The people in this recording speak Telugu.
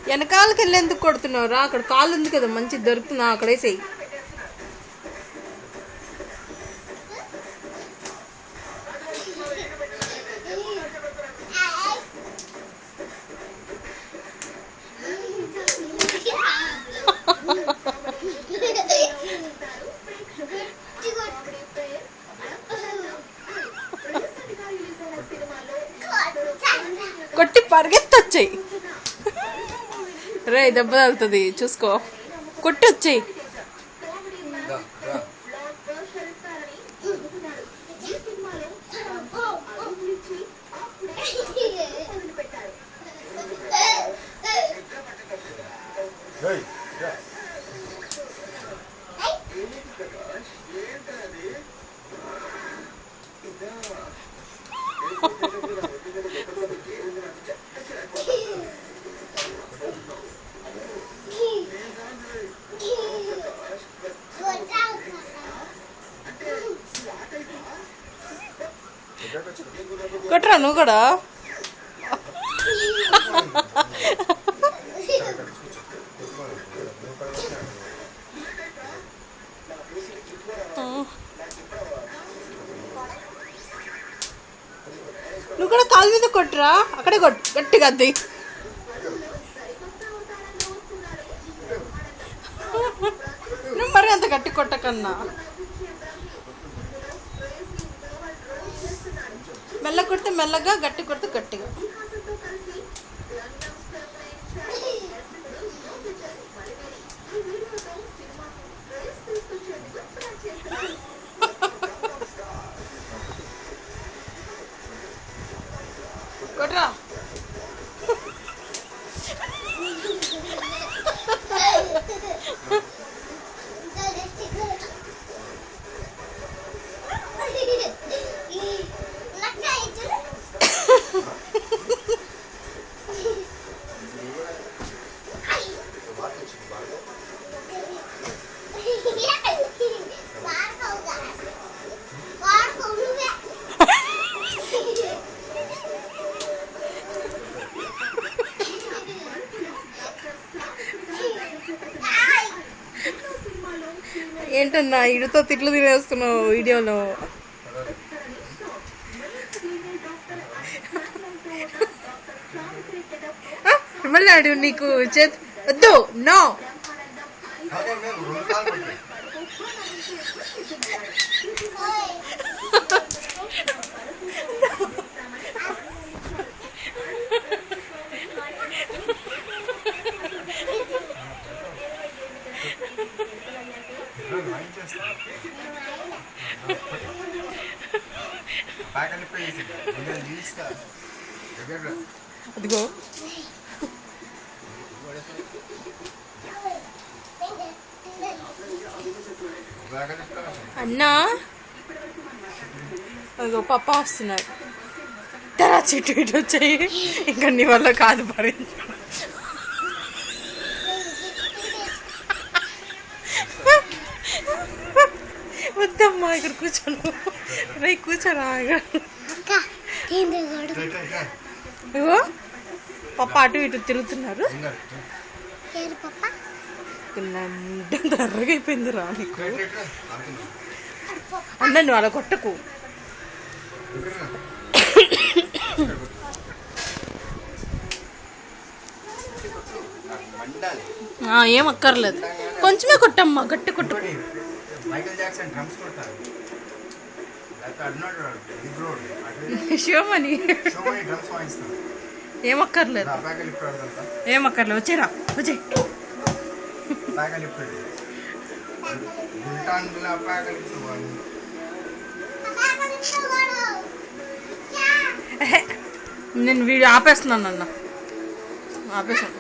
వెనకాలకి వెళ్ళి ఎందుకు కొడుతున్నావు రా? అక్కడ కాలు ఉంది కదా, మంచి దొరుకుతున్నా అక్కడేసేయి. కొట్టి పరిగెత్తొచ్చాయి రే, దెబ్బ తగులుతుంది చూసుకో. కొట్టి వచ్చాయి. కొట్టరా నువ్వు కూడా? నువ్వు కూడా కాలు మీద కొట్టురా, అక్కడే కొట్టు గట్టిగా. అది నువ్వు మరి అంత గట్టి కొట్టకన్నా, మెల్ల కొడితే మెల్లగా, గట్టి కొడితే గట్టిగా. కొట్రా. ఏంటన్నా ఇడితో తిట్లు తినేస్తున్నావు వీడియోలో? మళ్ళీ అడు నీకు చేతి వద్దు. నో అదిగో అన్నా, అదిగో పప్ప వస్తున్నాడు. తెరా చెట్టు ఇటు వచ్చాయి. ఇంకా నీ వల్ల కాదు భరించ. వద్దమ్మా, ఇక్కడ కూర్చోను. రేయ్ కూర్చోరా. ఇగో పప్ప అటు ఇటు తిరుగుతున్నారు. దర్రగా అయిపోయింది రా నీకు. అన్న నువ్వు అలా కొట్టకు. ఏం అక్కర్లేదు, కొంచెమే కొట్టమ్మా, గట్టి కొట్టు. షోమని ఏమక్కర్లేదు, ఏమక్కర్లేదు. వచ్చేరా, వచ్చే. నేను వీడియో ఆపేస్తున్నాను అన్న, ఆపేసాను.